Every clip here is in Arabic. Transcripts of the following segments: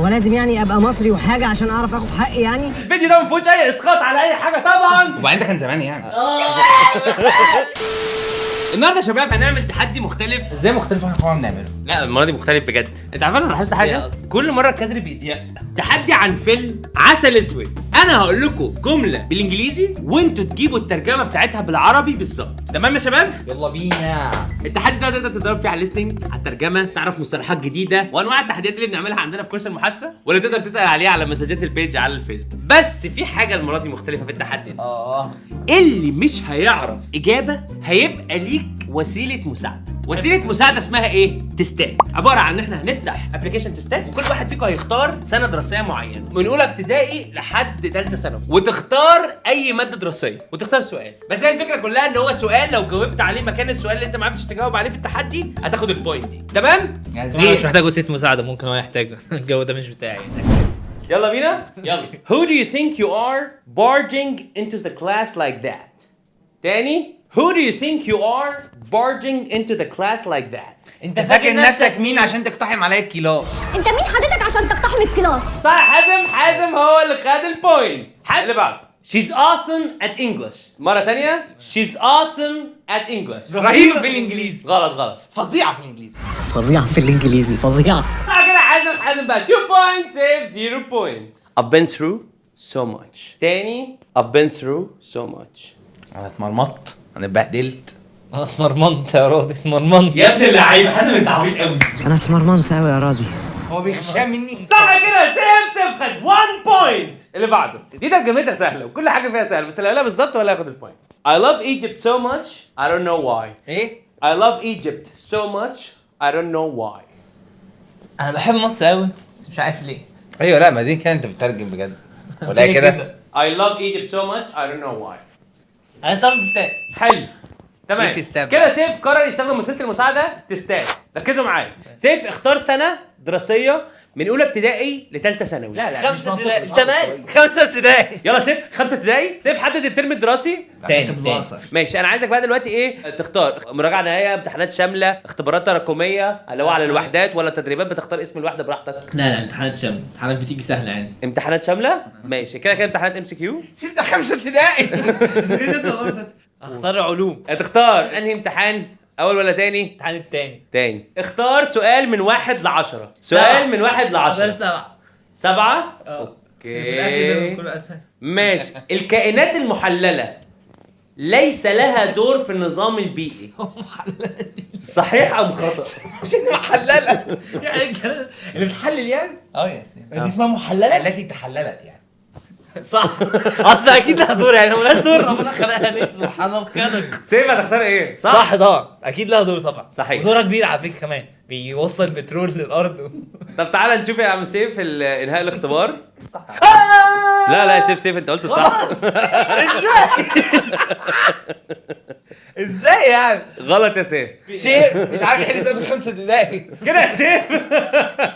هو لازم يعني ابقى مصري وحاجه عشان اعرف اخد حقي يعني؟ الفيديو ده ما فيهوش اي اسقاط على اي حاجه طبعا. وبعدين ده كان زمان يعني. النهارده يا شباب هنعمل تحدي مختلف. ازاي مختلف عن اللي بنعمله؟ لا المره دي مختلف بجد. انت عارف انا لاحظت حاجه؟ كل مره الكادر بيضيق. تحدي عن فيلم عسل اسود. انا هقول لكم جمله بالانجليزي وانتوا تجيبوا الترجمه بتاعتها بالعربي بالظبط. تمام يا شباب؟ يلا بينا. التحدي ده تقدر تضرب فيه على الليسننج، على الترجمه، تعرف مصطلحات جديده وانواع التحديات اللي بنعملها عندنا في كورس المحادثه، ولا تقدر تسال عليها على مسجات البيج على الفيسبوك. بس في حاجه المره دي مختلفه في التحدي ده. اللي مش هيعرف اجابه هيبقى ليك وسيله مساعده. وسيله مساعده اسمها ايه؟ تستات. عباره عن ان احنا هنفتح ابلكيشن تستات وكل واحد فيكم هيختار سنه دراسيه معينه من اولى ابتدائي لحد ثالثه ثانوي، وتختار اي ماده دراسيه وتختار سؤال. بس هي الفكره كلها ان هو سؤال لو جاوبت عليه مكان السؤال اللي انت ما عرفتش تجاوب عليه في التحدي هتاخد البوينت دي. تمام؟ انا مش محتاج وسيله مساعده، ممكن هو يحتاجه. الجو ده مش بتاعي. يلا بينا. يلا. Who do you think you are barging into the class like that? تاني. Who do you think you are barging into the class like that? انت فاكر نفسك مين عشان تقتحم عليا الكلاس؟ انت مين حضرتك عشان تقتحم الكلاس؟ صح. حازم هو اللي خد البوينت. اللي بعده. She's awesome at English. مرة تانية. She's awesome at English. رهيبة في الانجليزي. غلط. فظيعة في الانجليزي. فظيعه في الانجليزي، فظيعه. صح كده. حازم بقى 2 points save 0 points. I've been through so much. تاني. I've been through so much. انا اتمرمطت، انا اتبهدلت. انا اتمرمنت يا راضي، اتمرمنت. يا ابن اللعيبة حازم انت عبيط قوي. انا اتمرمنت قوي يا راضي. هو بيغشها مني. صح كده. سيف خد 1 بوينت. اللي بعده. دي ترجمتها سهلة وكل حاجة فيها سهلة، بس اللي قالها بالظبط ولا هياخد البوينت. I love Egypt so much I don't know why. ايه؟ I love Egypt so much I don't know why. انا بحب مصر قوي بس مش عارف ليه. ايوه لا ما دي كانت انت بتترجم بجد ولا كده؟ I love Egypt so much I don't know why. انا استخدم تستات. حلو. تمام. إيه تستات كده بقى؟ سيف قرر يستخدم وسيله المساعده تستات. ركزوا معايا. سيف اختار سنه دراسيه من اولى ابتدائي لثالثه ثانوي. لا 5 ابتدائي. تمام 5 ابتدائي. يلا سيف 5 ابتدائي. سيف حدد الترم الدراسي تاني. ماشي. انا عايزك بقى دلوقتي ايه تختار؟ مراجعه نهائيه، امتحانات شامله، اختبارات تراكميه اللي هو على الوحدات، ولا تدريبات بتختار اسم الوحده براحتك؟ لا امتحانات شامله، امتحانات بتيجي سهله يعني. امتحانات شامله. ماشي كده امتحانات ام سي كيو. ده 5 ابتدائي. اختار علوم. هتختار انهي امتحان؟ اول ولا تاني؟ الامتحان التاني. تاني. اختار سؤال من 1 ل10. سؤال من 1 ل10. 7. 7. اوكي. كله اسهل. ماشي. الكائنات المحللة ليس لها دور في النظام البيئي. صحيح ام خطأ؟ مش انها محللة. يعني اللي بتحلل يعني؟ يا سيدي. دي اسمها محلله؟ التي تحللت يعني. صح. اصل اكيد لها دور يعني، مالهاش دور ربنا خلقها ليه؟ سبحان الخالق. سيف هتختار ايه؟ صح طبعا، اكيد لها دور طبعا. صحيح. ودورها كبير على فكره كمان، بيوصل بترول للارض. طب تعالى نشوف يا عم سيف انهاء الاختبار. صح. لا يا سيف انت قلت صح. ازاي يعني؟ غلط يا سيف. سيف مش عارف يحل ازاي في 5 ابتدائي. كده يا سيف.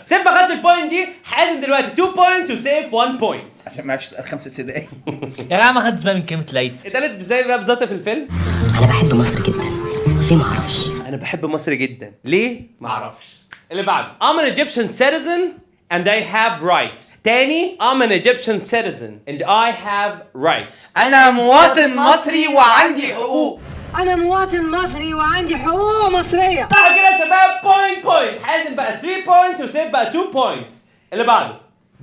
سيف ما خدش البوينت دي. حازم دلوقتي 2 بوينتس وسيف 1 بوينت. عشان ما اعرفش اسال 5 ابتدائي. يا جماعه ما خدتش بالي من كلمه ليس. اتقالت ازاي بقى بالظبط في الفيلم؟ انا بحب مصر جدا. ليه ما اعرفش؟ انا بحب مصر جدا. ليه؟ ما اعرفش. اللي بعده. I'm an Egyptian citizen and I have rights. تاني. I'm an Egyptian citizen and I have rights. انا مواطن مصري وعندي حقوق. انا مواطن مصري وعندي حقوق مصريه. صح كده يا شباب. بوينت. حازم بقى 3 بوينتس وسيف بقى 2 بوينتس. اللي بعده.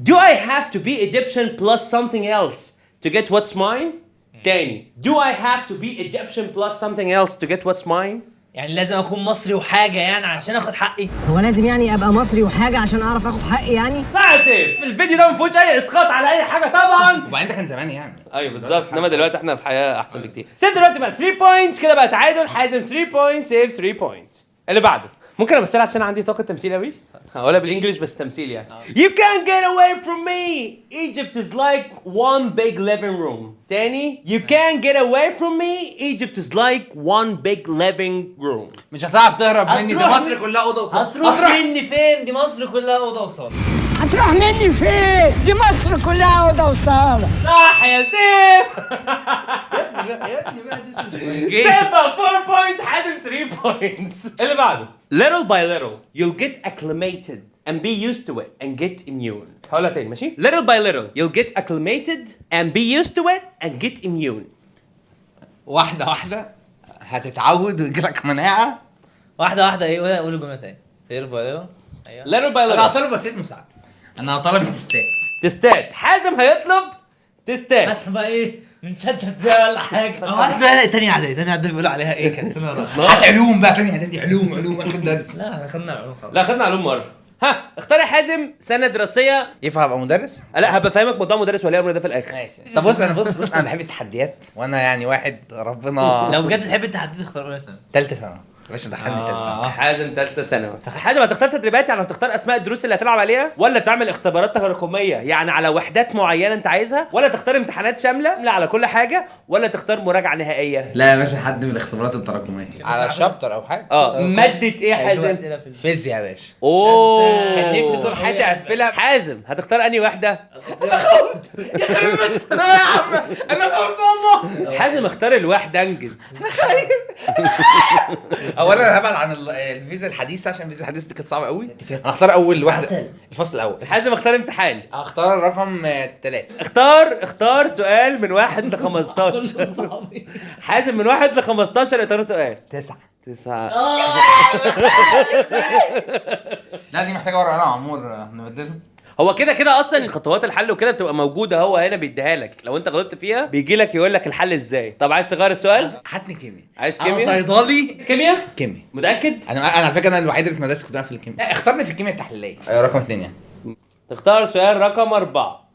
Do I have to be Egyptian plus something else to get what's mine? تاني. Do I have to be Egyptian plus something else to get what's mine? يعني لازم اكون مصري وحاجه يعني عشان اخد حقي. هو لازم يعني ابقى مصري وحاجه عشان اعرف اخد حقي يعني؟ صح يا سيف. الفيديو ده ما فيهوش اي اسقاط على اي حاجه طبعا. وبعدين ده كان زمان يعني. ايوه بالظبط. انما دلوقتي احنا في حياه احسن بكتير. سيف دلوقتي بقى 3 بوينتس. كده بقى تعادل. حازم 3 بوينتس، سيف 3 بوينتس. اللي بعده. ممكن امثلها عشان عندي طاقه تمثيل قوي. هقولها بالانجلش بس تمثيل يعني. You can't get away from me. Egypt is like one big living room. تاني. You can't get away from me. Egypt is like one big living room. مش هتعرف تهرب مني، ده هتروح مصر كلها اوضه وصالة. هتروح مني فين؟ دي مصر كلها اوضه وصاله. هتروح مني فين؟ دي مصر كلها اوضه وصاله. صح يا سيف. يا ابني بقى سيف بقى 4 points. حازم 3 points. اللي بعده. Little by little you'll get acclimated and be used to it and get immune. هقولها تاني ماشي. Little by little you'll get acclimated and be used to it and get immune. واحدة واحدة هتتعود ويجيلك مناعة. واحده واحده. ايه قول الجمله تاني. يربى ايوه. Little by انا little. هطلب وسيلة مساعدة. انا هطلب تستات. تستات. حازم هيطلب تستات. بس بقى ايه من سته ابتدائي ولا حاجه. بس بقى تاني اعدادي بيقولوا عليها ايه؟ كان سنة هات علوم بقى تاني اعدادي علوم اخر درس. لا احنا خدنا العلوم خلاص. لا خدنا علوم مره. ها اختار يا حازم سنه دراسيه. ينفع ابقى مدرس؟ لا هبقى فاهمك موضوع مدرس ولا امر ده في الاخر. ماشي. طب بص انا بحب التحديات وانا يعني واحد ربنا. لو بجد تحب التحدي تختار اولى ثانوي. ثالثة ثانوي يا باشا دخلني ثالثة ثانوي. حازم ثالثه ثانوي. حازم هتختار تدريبات يعني هتختار اسماء الدروس اللي هتلعب عليها ولا تعمل اختبارات تراكميه يعني على وحدات معينه انت عايزها ولا تختار امتحانات شامله على كل حاجه ولا تختار مراجعه نهائيه؟ لا يا باشا حد من الاختبارات التراكمية على شابتر او حاجة. ماده ايه يا حازم؟ فيزياء يا باشا. اوه كان نفسي طول حياتي اقفلها. حازم هتختار انهي واحده؟ انا يا عم انا خفت والله. حازم اختار الواحده انجز. اولا انا هبعد عن الفيزا الحديثه عشان الفيزا الحديثه دي كانت صعبه قوي. انا هختار اول واحده الفصل الاول. حازم اختار امتحان. هختار رقم 3. اختار سؤال من 1 ل 15. حازم من 1 ل 15 اختار سؤال. 9. 9. لا دي محتاجه ورقه قلم عمور نبدلهم. هو كده كده اصلا خطوات الحل وكده بتبقى موجوده هو هنا بيديها لك لو انت غلطت فيها بيجي لك يقول لك الحل ازاي. طب عايز تغير السؤال؟ هاتني كيمياء. عايز انا كيمياء؟ صيدلي. كيمياء؟ كيمياء. متاكد؟ انا على فكره انا الوحيد اللي في مدرسه كنت في الكيمياء. اختارني في الكيمياء التحليليه. رقم 2 يعني. تختار سؤال رقم 4.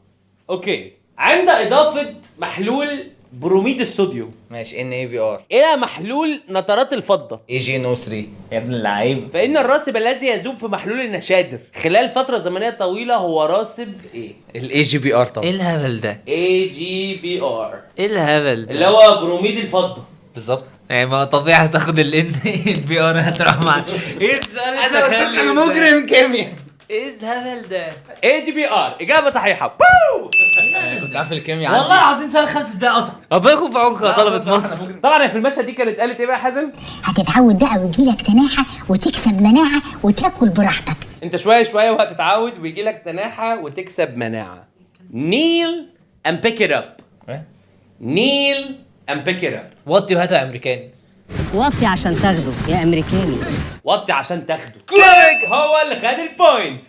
اوكي. عند اضافه محلول بروميد الصوديوم ماشي NaVr الى محلول نترات الفضه AgNO3 يا ابن اللعيب. فان الراسب الذي يذوب في محلول النشادر خلال فتره زمنيه طويله هو راسب ايه؟ AgBr طبعا. ايه الهبل ده؟ AgBr ايه الهبل ده؟ اللي هو بروميد الفضه بالظبط. يعني ما طبيعي هتاخد البي ار هتروح معاك. ايه السؤال انا قلت لك انا مجرم كيمياء. ايه الهبل ده؟ AgBr اجابه صحيحه. كنت عارف الكيمياء والله العظيم سؤال 5 دقايق اصلا. ربنا يكون في عونكم يا طلبه مصر. طبعا في المشهد دي كانت قالت ايه بقى يا حازم؟ هتتعود بقى ويجيلك تناحة وتكسب مناعة وتاكل براحتك. انت شويه شويه وهتتعود ويجي لك تناحه وتكسب مناعه. نيل and pick it up. نيل and pick it up. وطي وهاتوا يا امريكاني. وطي عشان تاخده يا امريكاني. وطي عشان تاخده. هو اللي خد البوينت.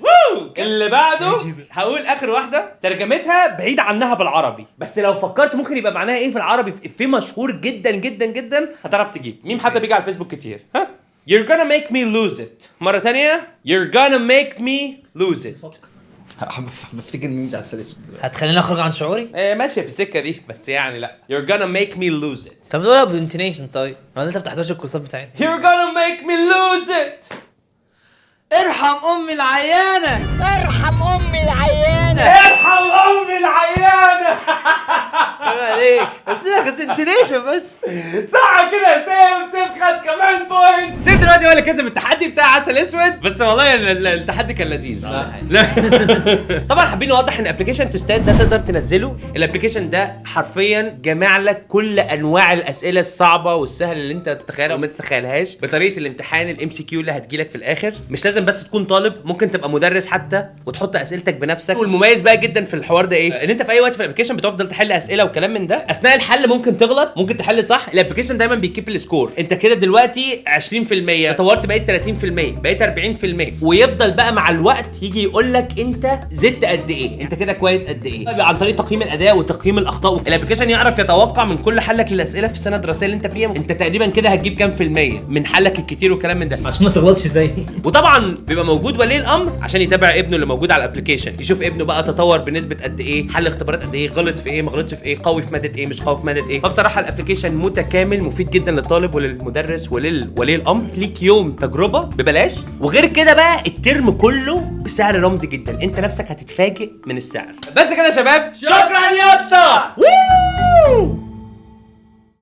اللي بعده هقول اخر واحده ترجمتها بعيد عنها بالعربي بس لو فكرت ممكن يبقى معناها ايه في العربي في مشهور جدا جدا جدا هتعرف تجيب. ميم حتى بيجي على الفيسبوك كتير. ها You're gonna make me lose it. مرة تانية You're gonna make me lose it. بفتكر ميمز على السلاسل. هتخليني اخرج عن شعوري؟ ماشية في السكة دي بس يعني لا You're gonna make me lose it. طب نقولها بانتونيشن طيب. ولا انت بتحضرش الكورسات بتاعتنا؟ You're gonna make me lose it. ارحم امي العيانه. ارحم امي العيانه. ارحم امي العيانة. عليك قلت لك انتونيشن بس. صح كده يا سيف خد كمان بوينت. سيف دلوقتي هو اللي كسب التحدي بتاع عسل اسود بس والله التحدي كان لذيذ. لا طبعا حابين نوضح ان ابلكيشن تستات ده تقدر تنزله. الابلكيشن ده حرفيا جمع لك كل انواع الاسئله الصعبه والسهله اللي انت تتخيلها وما تتخيلهاش بطريقه الامتحان الMCQ اللي هتجيلك في الاخر. مش لازم بس تكون طالب ممكن تبقى مدرس حتى وتحط اسئلتك بنفسك. والمميز بقى جدا في الحوار ده ايه؟ ان انت في اي وقت في الابلكيشن بتفضل تحل اسئله وكلام من ده. اثناء الحل ممكن تغلط ممكن تحل صح. الابلكيشن دايما بيكيب السكور. انت كده دلوقتي 20% تطورت بقيت 30% بقيت 40% ويفضل بقى مع الوقت يجي يقول لك انت زدت قد ايه انت كده كويس قد ايه عن طريق تقييم الاداء وتقييم الاخطاء. الابلكيشن يعرف يتوقع من كل حلك للاسئله في السنه الدراسيه اللي انت فيها انت تقريبا كده هتجيب كام في المية من حلك الكتير وكلام من ده عشان ما تغلطش زيي. وطبعا بيبقى موجود ولي الامر عشان يتابع ابنه اللي موجود على الابلكيشن يشوف ابنه بقى تطور بنسبه قد ايه حل اختبارات قد ايه غلط في ايه ما غلطش في ايه قوي في ماده ايه مش قوي في ماده ايه. فبصراحه الابلكيشن متكامل مفيد جدا للطالب وللمدرس وللولي الامر. ليك يوم تجربه ببلاش وغير كده بقى الترم كله بسعر رمزي جدا انت نفسك هتتفاجئ من السعر. بس كده يا شباب شكرا يا اسطى.